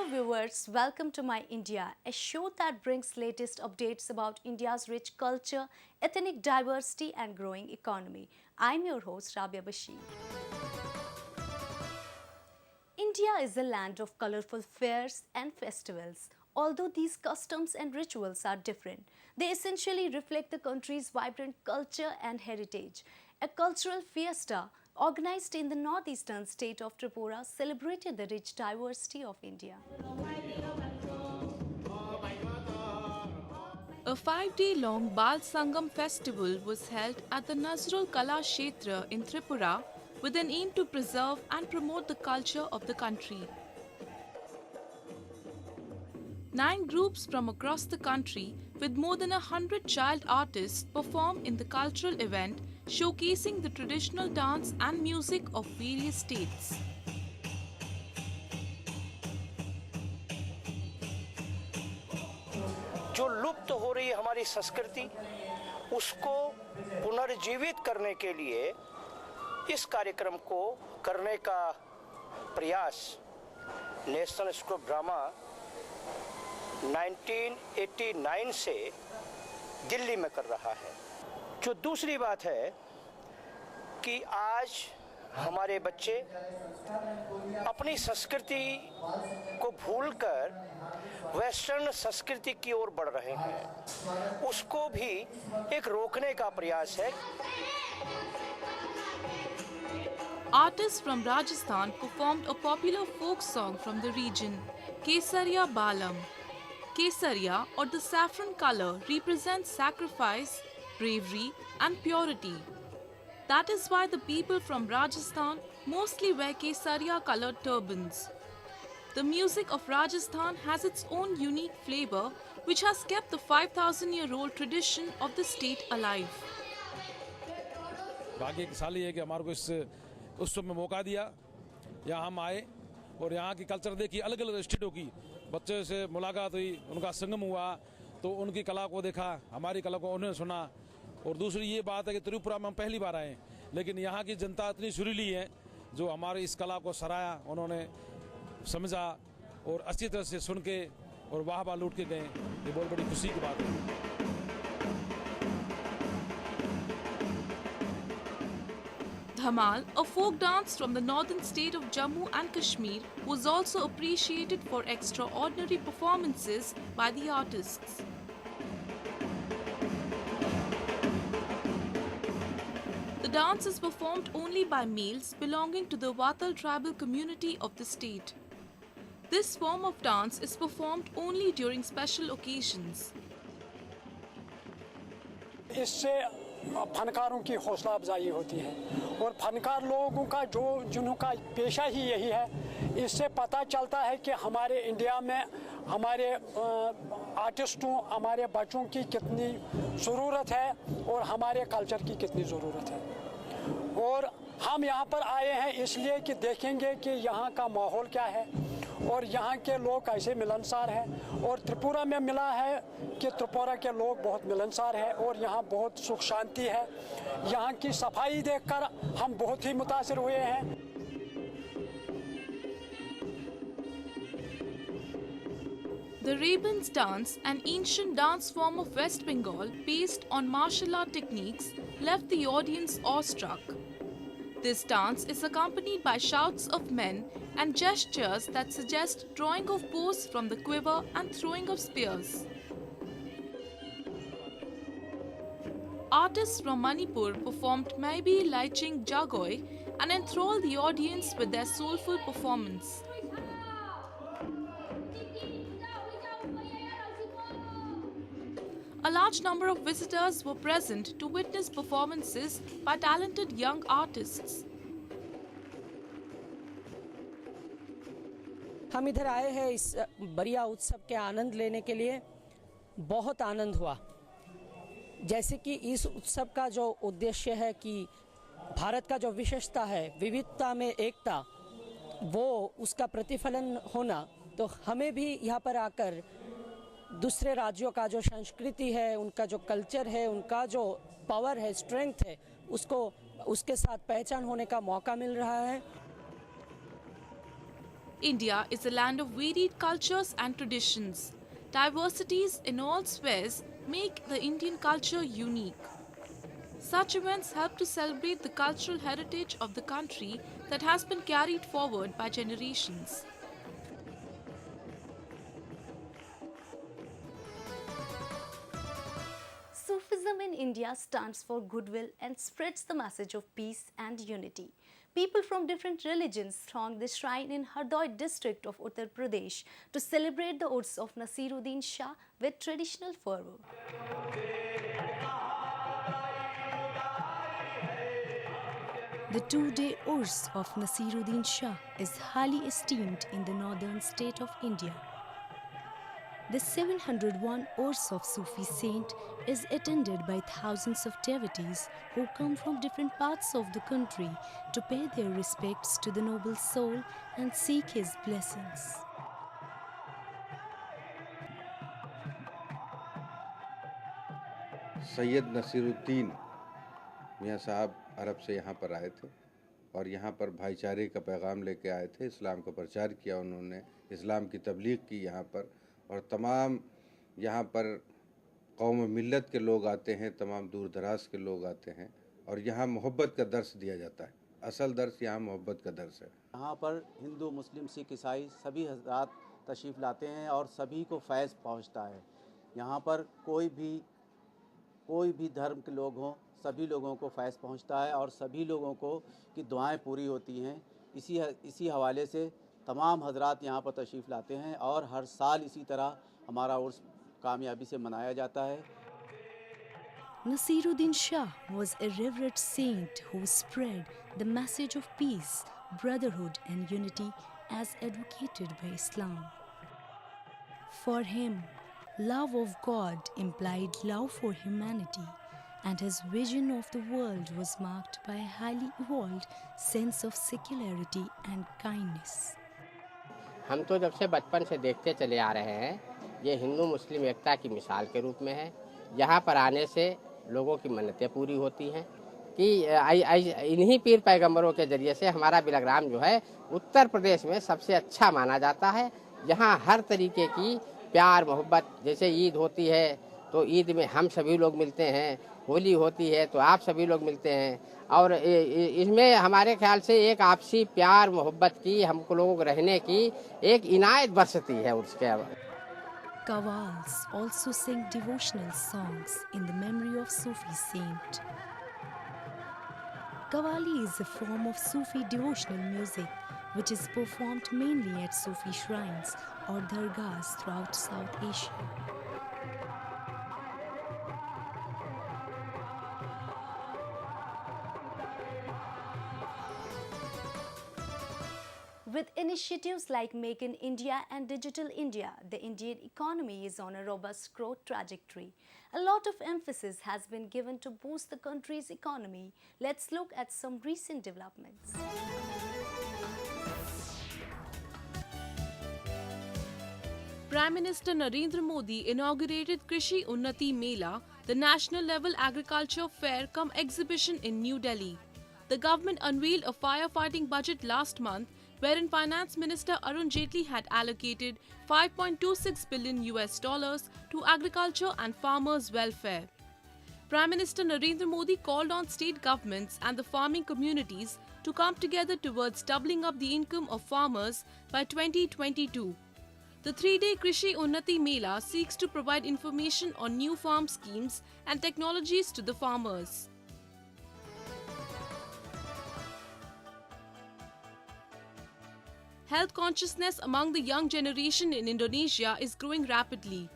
viewers, welcome to My India, a show that brings latest updates about India's rich culture, ethnic diversity and growing economy. I'm your host Rabia Bashir. India is a land of colorful fairs and festivals. Although these customs and rituals are different, they essentially reflect the country's vibrant culture and heritage. A cultural fiesta organized in the northeastern state of Tripura celebrated the rich diversity of India. A 5-day-long Bal Sangam festival was held at the Nazrul Kala Kshetra in Tripura with an aim to preserve and promote the culture of the country. 9 groups from across the country with more than 100 child artists performed in the cultural event showcasing the traditional dance and music of various states. जो लुप्त हो रही हमारी संस्कृति उसको पुनर्जीवित करने के लिए इस कार्यक्रम को करने का प्रयास नेशनल स्कूल ऑफ ड्रामा 1989 से दिल्ली में कर रहा है। जो दूसरी बात है कि आज हमारे बच्चे अपनी संस्कृति को भूलकर वेस्टर्न संस्कृति की ओर बढ़ रहे हैं, उसको भी एक रोकने का प्रयास है। Artists from Rajasthan performed a popular folk song from the region, Kesariya Balam. Kesariya, or the saffron color, represents sacrifice, bravery and purity. That is why the people from Rajasthan mostly wear Kesariya colored turbans. The music of Rajasthan has its own unique flavor which has kept the 5,000-year-old tradition of the state alive. भाग्यशाली है कि हमारे को इस उत्सव में मौका दिया, यहाँ हम आए और यहाँ की कल्चर देखी, अलग अलग स्टेटों की बच्चे से मुलाकात हुई, उनका संगम हुआ तो उनकी कला को देखा, हमारी कला को उन्होंने सुना। और दूसरी ये बात है कि त्रिपुरा में हम पहली बार आए, लेकिन यहाँ की जनता इतनी सुरीली है जो हमारी इस कला को सराहा, उन्होंने समझा और अच्छी तरह से सुन के और वाह वाह लूट के गए। ये बहुत बड़ी खुशी की बात है। Dhamal, a folk dance from the northern state of Jammu and Kashmir, was also appreciated for extraordinary performances by the artists. The dance is performed only by males belonging to the Vatal tribal community of the state. This form of dance is performed only during special occasions. इससे फनकारों की हौसला अफजाई होती है और फनकार लोगों का जिनका पेशा ही यही है, इससे पता चलता है कि हमारे इंडिया में हमारे आर्टिस्टों, हमारे बच्चों की कितनी ज़रूरत है और हमारे कल्चर की कितनी ज़रूरत है। और हम यहाँ पर आए हैं इसलिए कि देखेंगे कि यहाँ का माहौल क्या है और यहाँ के लोग कैसे मिलनसार हैं। और त्रिपुरा में मिला है कि त्रिपुरा के लोग बहुत मिलनसार हैं और यहाँ बहुत सुख शांति है। यहाँ की सफाई देखकर हम बहुत ही मुतासिर हुए हैं। The Rebans dance, an ancient dance form of West Bengal based on martial art techniques, left the audience awestruck. This dance is accompanied by shouts of men and gestures that suggest drawing of bows from the quiver and throwing of spears. Artists from Manipur performed Maibi Laiching Jagoi and enthralled the audience with their soulful performance. A large number of visitors were present to witness performances by talented young artists. हम इधर आए हैं इस बरिया उत्सव के आनंद लेने के लिए। बहुत आनंद हुआ। जैसे कि इस उत्सव का जो उद्देश्य है कि भारत का जो विशेषता है, विविधता में एकता, वो उसका प्रतिफलन होना, तो हमें भी यहाँ पर आकर दूसरे राज्यों का जो संस्कृति है, उनका जो कल्चर है, उनका जो पावर है, स्ट्रेंथ है, उसको उसके साथ पहचान होने का मौका मिल रहा है। India is a land of varied cultures and traditions. Diversities in all spheres make the Indian culture unique. Such events help to celebrate the cultural heritage of the country that has been carried forward by generations. Sufism in India stands for goodwill and spreads the message of peace and unity. People from different religions throng the shrine in Hardoi district of Uttar Pradesh to celebrate the Urs of Nasiruddin Shah with traditional fervor. The two-day Urs of Nasiruddin Shah is highly esteemed in the northern state of India. The 701 Urs of Sufi saint is attended by thousands of devotees who come from different parts of the country to pay their respects to the noble soul and seek his blessings. Syed Naseeruddin मियाँ साहब अरब से यहाँ पर आए थे और यहाँ पर भाईचारे का पैगाम लेके आए थे। इस्लाम का प्रचार किया उन्होंने, इस्लाम की तबलीग की यहाँ पर, और तमाम यहाँ पर कौम मिल्लत के लोग आते हैं, तमाम दूर दराज के लोग आते हैं और यहाँ मोहब्बत का दर्स दिया जाता है। असल दर्स यहाँ मोहब्बत का दर्स है। यहाँ पर हिंदू, मुस्लिम, सिख, ईसाई सभी हज़रात तशरीफ़ लाते हैं और सभी को फैज़ पहुँचता है। यहाँ पर कोई भी धर्म के लोग हों, सभी लोगों को फैज़ पहुँचता है और सभी लोगों को की दुआएं पूरी होती हैं। इसी हवाले से तमाम हज़रात यहाँ पर तशरीफ़ लाते हैं और हर साल इसी तरह हमारा उर्स कामयाबी से मनाया जाता है। Nasiruddin Shah was a revered saint who spread the message of peace, brotherhood and unity as advocated by Islam. For him, love of God implied love for humanity, and his vision of the world was marked by a highly evolved sense of secularity and kindness. हम तो जब से बचपन से देखते चले आ रहे हैं, ये हिंदू मुस्लिम एकता की मिसाल के रूप में है। यहाँ पर आने से लोगों की मन्नतें पूरी होती हैं कि इन्हीं पीर पैगंबरों के ज़रिए से हमारा बिलग्राम जो है उत्तर प्रदेश में सबसे अच्छा माना जाता है। यहाँ हर तरीके की प्यार मोहब्बत, जैसे ईद होती है तो ईद में हम सभी लोग मिलते हैं, होली होती है तो आप सभी लोग मिलते हैं, और इसमें हमारे ख्याल से एक आपसी प्यार मोहब्बत की, हमको लोगों को रहने की एक इनायत बरसती है उसके। Qawwals also sing devotional songs in the memory of Sufi saint. Qawwali is a form of Sufi devotional music which is performed mainly at Sufi shrines or dargahs throughout South Asia. With initiatives like Make in India and Digital India, the Indian economy is on a robust growth trajectory. A lot of emphasis has been given to boost the country's economy. Let's look at some recent developments. Prime Minister Narendra Modi inaugurated Krishi Unnati Mela, the national level agriculture fair cum exhibition in New Delhi. The government unveiled a firefighting budget last month, wherein Finance Minister Arun Jaitley had allocated $5.26 billion to agriculture and farmers' welfare. Prime Minister Narendra Modi called on state governments and the farming communities to come together towards doubling up the income of farmers by 2022. The three-day Krishi Unnati Mela seeks to provide information on new farm schemes and technologies to the farmers. Health consciousness among the young generation in Indonesia is growing rapidly.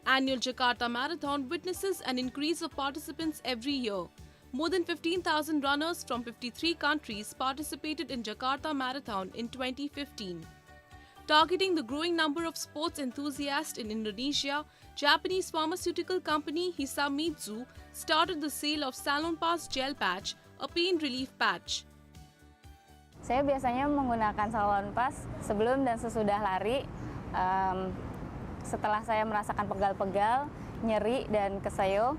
Annual Jakarta Marathon witnesses an increase of participants every year. More than 15,000 runners from 53 countries participated in Jakarta Marathon in 2015. Targeting the growing number of sports enthusiasts in Indonesia, Japanese pharmaceutical company Hisamitsu started the sale of Salonpas Gel Patch, a pain relief patch. Saya biasanya menggunakan Salonpas sebelum dan sesudah lari. Setelah saya merasakan pegal-pegal, nyeri, dan kesayo,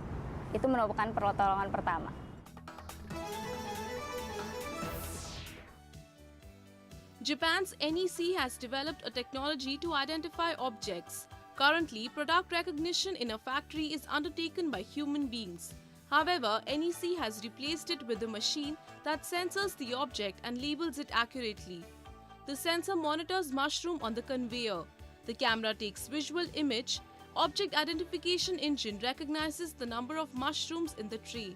itu merupakan pertolongan pertama. Japan's NEC has developed a technology to identify objects. Currently, product recognition in a factory is undertaken by human beings. However, NEC has replaced it with a machine that censors the object and labels it accurately. The sensor monitors mushroom on the conveyor. The camera takes visual image. Object identification engine recognizes the number of mushrooms in the tray.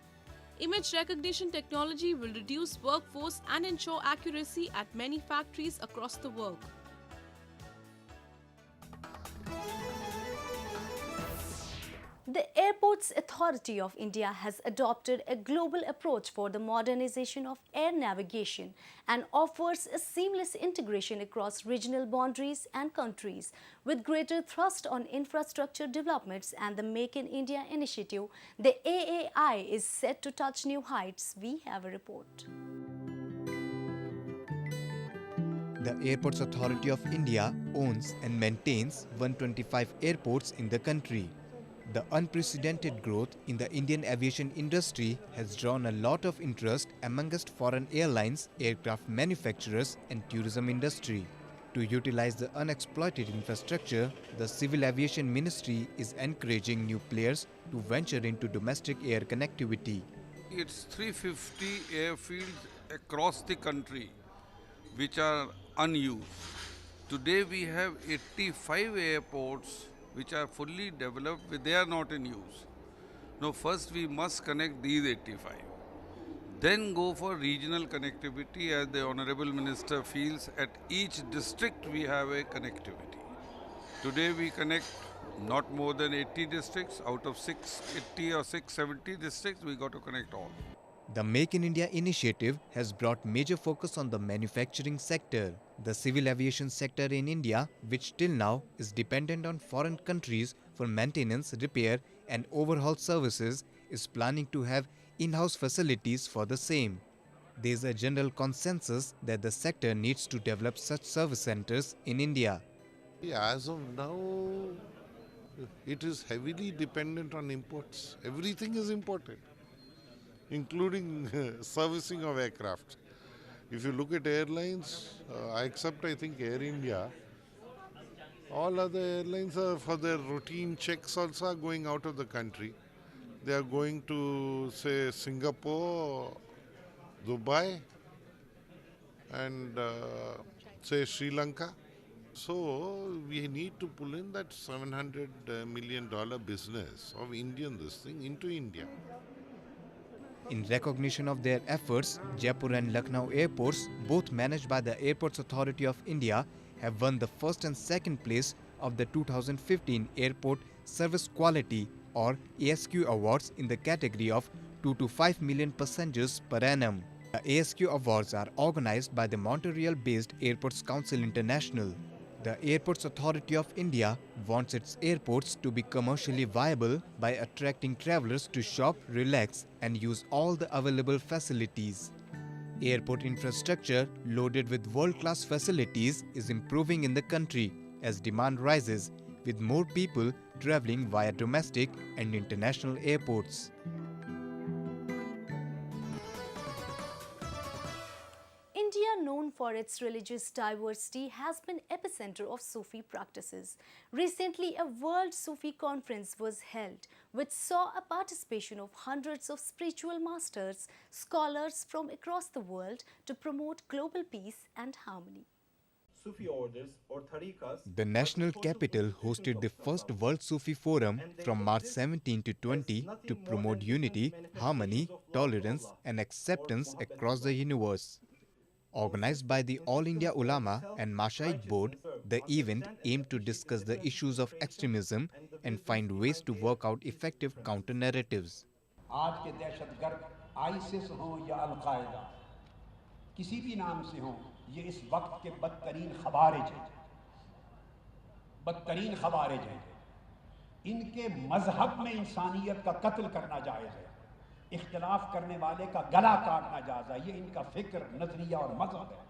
Image recognition technology will reduce workforce and ensure accuracy at many factories across the world. The Airports Authority of India has adopted a global approach for the modernization of air navigation and offers a seamless integration across regional boundaries and countries. With greater thrust on infrastructure developments and the Make in India initiative, the AAI is set to touch new heights. We have a report. The Airports Authority of India owns and maintains 125 airports in the country. The unprecedented growth in the Indian aviation industry has drawn a lot of interest amongst foreign airlines, aircraft manufacturers and tourism industry. To utilize the unexploited infrastructure, the Civil Aviation Ministry is encouraging new players to venture into domestic air connectivity. It's 350 airfields across the country which are unused. Today we have 85 airports which are fully developed, but they are not in use. Now first we must connect these 85. Then go for regional connectivity, as the Honorable Minister feels at each district we have a connectivity. Today we connect not more than 80 districts. Out of 680 or 670 districts, we got to connect all. The Make in India initiative has brought major focus on the manufacturing sector. The civil aviation sector in India, which till now is dependent on foreign countries for maintenance, repair and overhaul services, is planning to have in-house facilities for the same. There is a general consensus that the sector needs to develop such service centers in India. As of now, it is heavily dependent on imports. Everything is imported, including servicing of aircraft. If you look at airlines, except I think Air India, all other airlines are for their routine checks also are going out of the country. They are going to, say, Singapore, Dubai, and say Sri Lanka. So we need to pull in that $700 million business of Indian this thing into India. In recognition of their efforts, Jaipur and Lucknow airports, both managed by the Airports Authority of India, have won the first and second place of the 2015 Airport Service Quality or ASQ Awards in the category of 2 to 5 million passengers per annum. The ASQ Awards are organized by the Montreal-based Airports Council International. The Airports Authority of India wants its airports to be commercially viable by attracting travelers to shop, relax and use all the available facilities. Airport infrastructure loaded with world-class facilities is improving in the country as demand rises, with more people traveling via domestic and international airports. India, known for its religious diversity, has been epicenter of Sufi practices. Recently, a World Sufi Conference was held, which saw a participation of hundreds of spiritual masters, scholars from across the world to promote global peace and harmony. The national capital hosted the first World Sufi Forum from March 17 to 20 to promote unity, harmony, tolerance and acceptance across the universe. Organized by the All India Ulama and Mashaikh Board, the event aimed to discuss the issues of extremism and find ways to work out effective counter-narratives. आज के दहशतगर्द ISIS हो या al Qaeda, किसी भी नाम से हो, ये इस वक्त के बदतरीन खवारिज हैं। इनके मजहब में इंसानियत का कत्ल करना जायज़ है, इख्तिलाफ करने वाले का गला काटना जायज़ है। ये इनका फिक्र, नजरिया और मजहब है।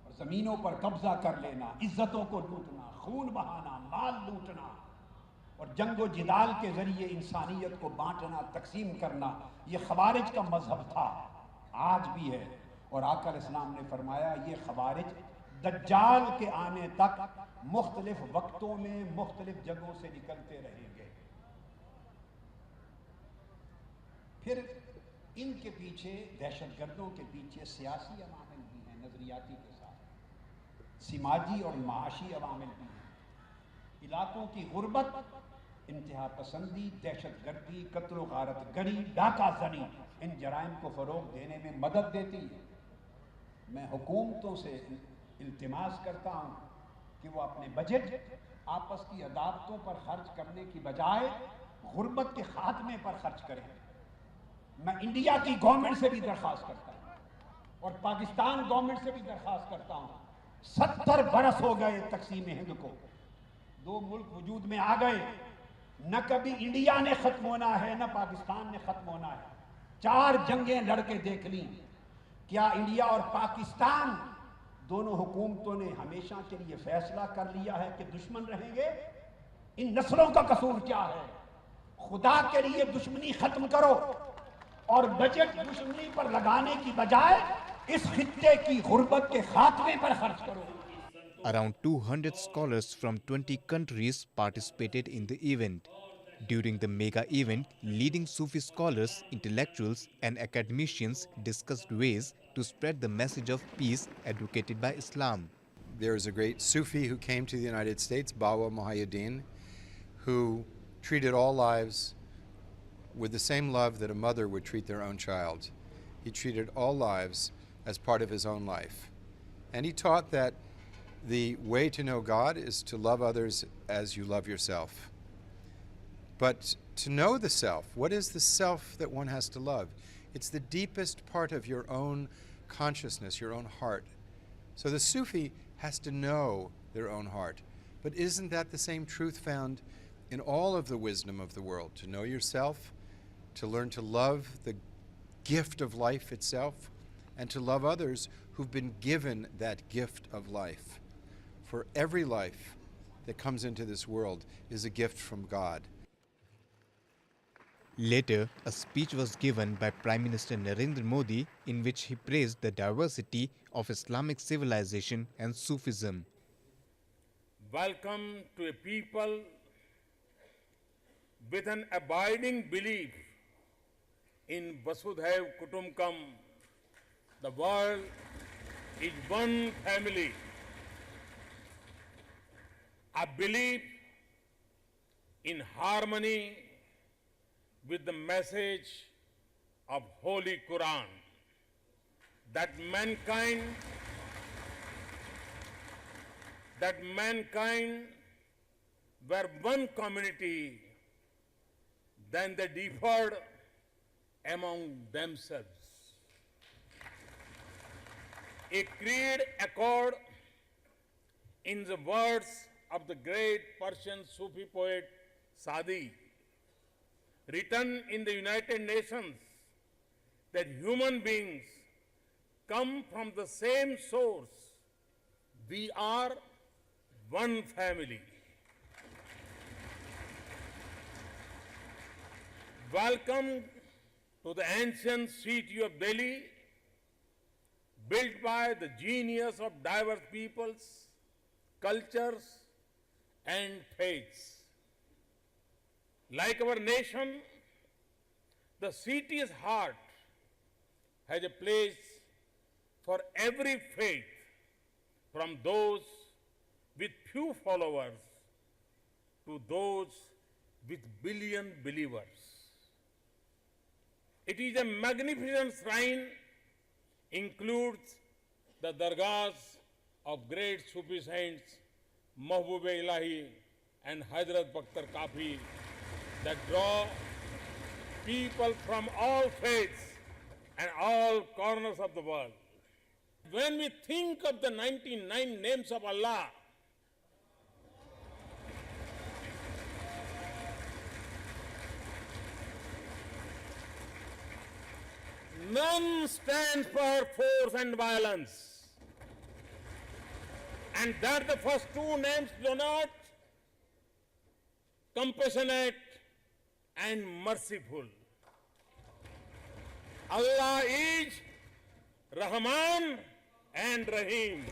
और जमीनों पर कब्जा कर लेना, इज्जतों को लूटना, खून बहाना, माल लूटना और जंगो जिदाल के जरिए इंसानियत को बांटना, तकसीम करना, ये खवारिज का मजहब था, आज भी है और आका इस्लाम ने फरमाया ये खवारिज दज्जाल के आने तक मुख्तलिफ वक्तों में मुख्तलिफ जगहों से निकलते रहेंगे। फिर इनके पीछे, दहशतगर्दों के पीछे सियासी अवामिल भी हैं, नजरियाती के साथ समाजी और माशी अवामिल भी हैं। इलाकों की गुर्बत, इंतहा पसंदी, दहशतगर्दी, कत्ल गारत गरी, डाका जनी इन जराइम को फ़रोग देने में मदद देती है। मैं हुकूमतों से इल्तिमास करता हूँ कि वो अपने बजट आपस की अदालतों पर खर्च करने की बजाय गुर्बत के खात्मे पर खर्च करें। मैं इंडिया की गवर्नमेंट से भी दरख्वास्त करता हूँ और पाकिस्तान गवर्नमेंट से भी दरख्वास्त करता हूँ। 70 बरस हो गए तकसीम हिंद को, 2 मुल्क वजूद में आ गए, न कभी इंडिया ने खत्म होना है न पाकिस्तान ने खत्म होना है। 4 जंगें लड़के देख ली। क्या इंडिया और पाकिस्तान दोनों हुकूमतों ने हमेशा के लिए फैसला कर लिया है कि दुश्मन रहेंगे? इन नस्लों का कसूर क्या है? खुदा के लिए दुश्मनी खत्म करो और बजट दुश्मनी पर लगाने की बजाय इस खित्ते की गुर्बत के खात्मे पर खर्च करो। Around 200 scholars from 20 countries participated in the event. During the mega event, leading Sufi scholars, intellectuals and academicians discussed ways to spread the message of peace advocated by Islam. There is a great Sufi who came to the United States, Bawa Muhyiddin, who treated all lives with the same love that a mother would treat their own child. He treated all lives as part of his own life. And he taught that the way to know God is to love others as you love yourself. But to know the self, what is the self that one has to love? It's the deepest part of your own consciousness, your own heart. So the Sufi has to know their own heart. But isn't that the same truth found in all of the wisdom of the world? To know yourself, to learn to love the gift of life itself, and to love others who've been given that gift of life. For every life that comes into this world is a gift from God. Later, a speech was given by Prime Minister Narendra Modi in which he praised the diversity of Islamic civilization and Sufism. Welcome to a people with an abiding belief in Vasudhaiv Kutumbakam. The world is one family. A belief in harmony with the message of Holy Quran, that mankind were one community, then they differed among themselves. A creed accord in the words of the great Persian Sufi poet Sadi, written in the United Nations, that human beings come from the same source. We are one family. Welcome to the ancient city of Delhi, built by the genius of diverse peoples, cultures, and faiths. Like our nation, the city's heart has a place for every faith, from those with few followers to those with billion believers. It is a magnificent shrine, includes the dargahs of great Sufi saints Mahbub-e-Ilahi and Hazrat Bakhtar Kafi, that draw people from all faiths and all corners of the world. When we think of the 99 names of Allah, none stands for force and violence. And that the first 2 names denote compassionate and merciful. Allah is Rahman and Rahim.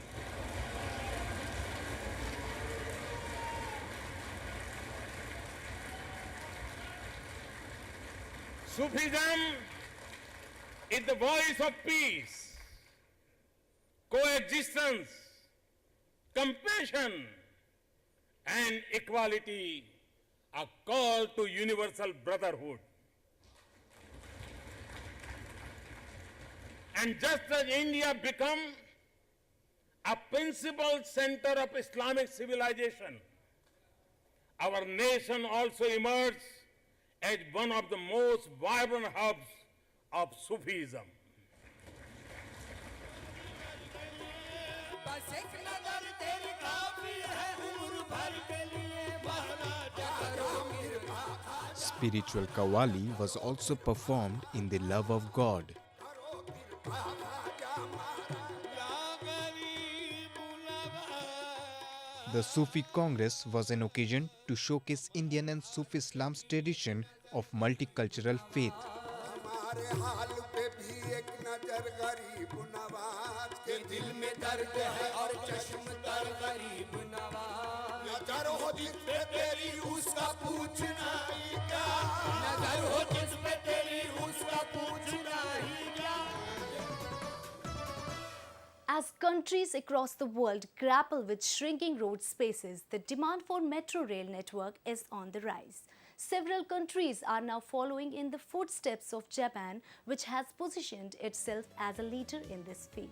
Sufism is the voice of peace, coexistence, compassion, and equality, a call to universal brotherhood. And just as India became a principal center of Islamic civilization, our nation also emerged as one of the most vibrant hubs of Sufism. Spiritual Qawwali was also performed in the love of God. The Sufi Congress was an occasion to showcase Indian and Sufi Islam's tradition of multicultural faith. As countries across the world grapple with shrinking road spaces, the demand for metro rail network is on the rise. Several countries are now following in the footsteps of Japan, which has positioned itself as a leader in this field.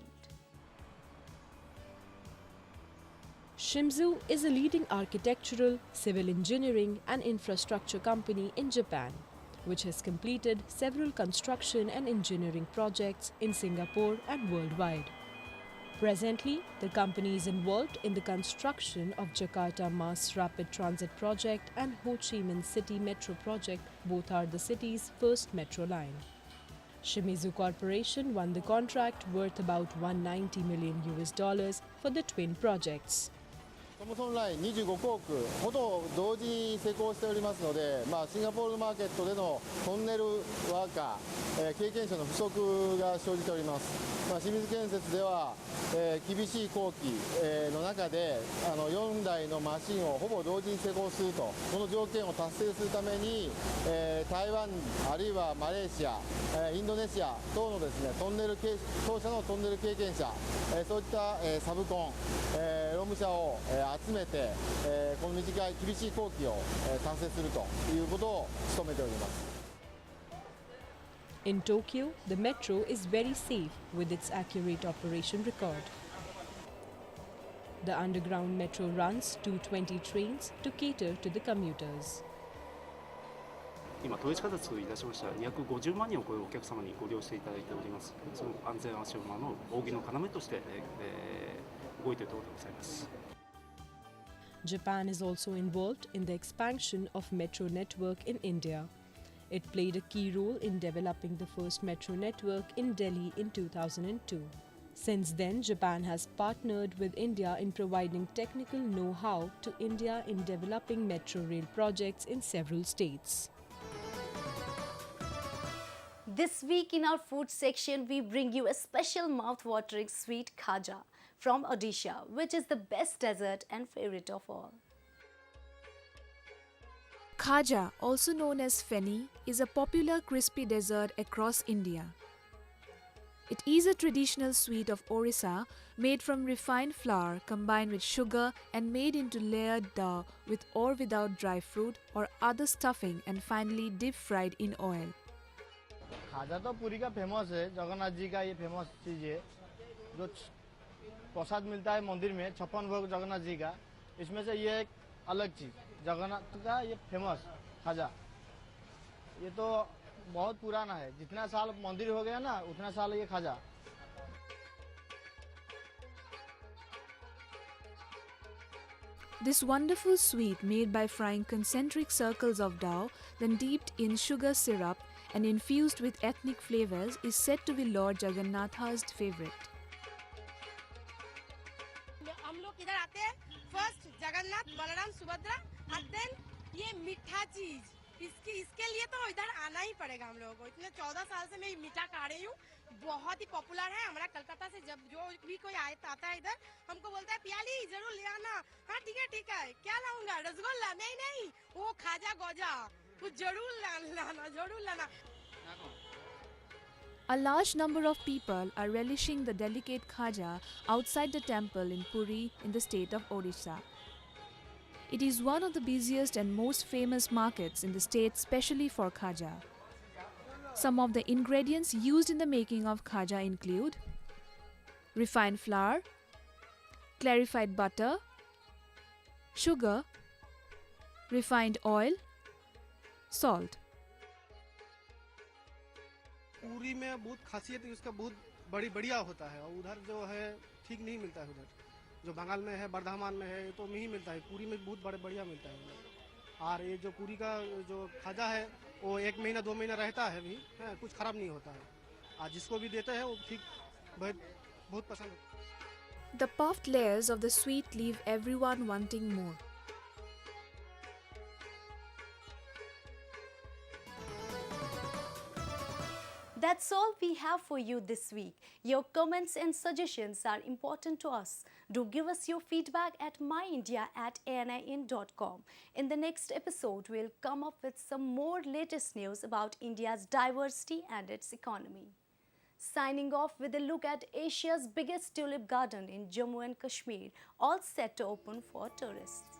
Shimizu is a leading architectural, civil engineering and infrastructure company in Japan, which has completed several construction and engineering projects in Singapore and worldwide. Presently, the company is involved in the construction of Jakarta Mass Rapid Transit Project and Ho Chi Minh City Metro Project. Both are the city's first metro line. Shimizu Corporation won the contract worth about $190 million for the twin projects. 本来25億ほど同時に施工しておりますので、シンガポールマーケットでのトンネルワーカー、経験者の不足が生じております。清水建設では、厳しい工期、の中で4台のマシンをほぼ同時に施工すると、この条件を達成するために、台湾あるいはマレーシア、インドネシア等のですね、当社のトンネル経験者、そういった、サブコン、労務者を、集めて、この短い厳しい工期を、達成するということを努めております。In Tokyo, the metro is very safe with its accurate operation record. The underground metro runs 220 trains to cater to the commuters. 今、都営地下鉄といたしましては250万人を超えるお客様にご利用していただいております。その安全安心の扇の要として、動いているところでございます。Japan is also involved in the expansion of metro network in India. It played a key role in developing the first metro network in Delhi in 2002. Since then, Japan has partnered with India in providing technical know-how to India in developing metro rail projects in several states. This week in our food section, we bring you a special mouth-watering sweet khaja from Odisha, which is the best dessert and favorite of all. Khaja, also known as feni, is a popular crispy dessert across India. It is a traditional sweet of Orissa made from refined flour combined with sugar and made into layered dough with or without dry fruit or other stuffing and finally deep fried in oil. खाजा तो पूरी का famous है, जगन्नाथ जी का ये famous चीज़ है जो प्रसाद मिलता है मंदिर में 56 भोग जगन्नाथ जी का, इसमें से ये एक अलग चीज़ जगन्नाथ का ये फेमस खाजा। ये तो बहुत पुराना है, जितना साल मंदिर हो गया ना उतना साल ये खाजा। This wonderful sweet made by frying concentric circles of dough, then dipped in sugar syrup and infused with ethnic flavors, is said to be Lord Jagannatha's favorite. हम लोग इधर आते हैं फर्स्ट जगन्नाथ बलराम सुभद्रा और देन ये मीठा चीज इसके लिए तो इधर आना ही पड़ेगा हम लोगों को। इतने 14 साल से मैं मीठा खा रही हूँ, बहुत ही पॉपुलर है हमारा। कलकत्ता से जब जो भी कोई आता है इधर हमको बोलता है पियाली जरूर ले आना। हाँ ठीक है क्या लाऊंगा? रसगुल्ला? नहीं वो खाजा गोजा वो जरूर लाना, जरूर लाना। A large number of people are relishing the delicate khaja outside the temple in Puri in the state of Odisha. It is one of the busiest and most famous markets in the state, specially for khaja. Some of the ingredients used in the making of khaja include refined flour, clarified butter, sugar, refined oil, salt. पूरी में बहुत खासियत है उसका, बहुत बढ़िया होता है। और उधर जो है ठीक नहीं मिलता है। उधर जो बंगाल में है, बर्धमान में है, तो नहीं मिलता है। पूरी में बहुत बढ़िया मिलता है उधर। और ये जो पूरी का जो खाजा है वो 1 महीना 2 महीना रहता है भी, है, कुछ खराब नहीं होता है। और जिसको भी देते हैं वो ठीक बहुत पसंद होता है। The puffed layers of the sweet leave everyone wanting more. That's all we have for you this week. Your comments and suggestions are important to us. Do give us your feedback at myindia@anin.com. In the next episode, we'll come up with some more latest news about India's diversity and its economy. Signing off with a look at Asia's biggest tulip garden in Jammu and Kashmir, all set to open for tourists.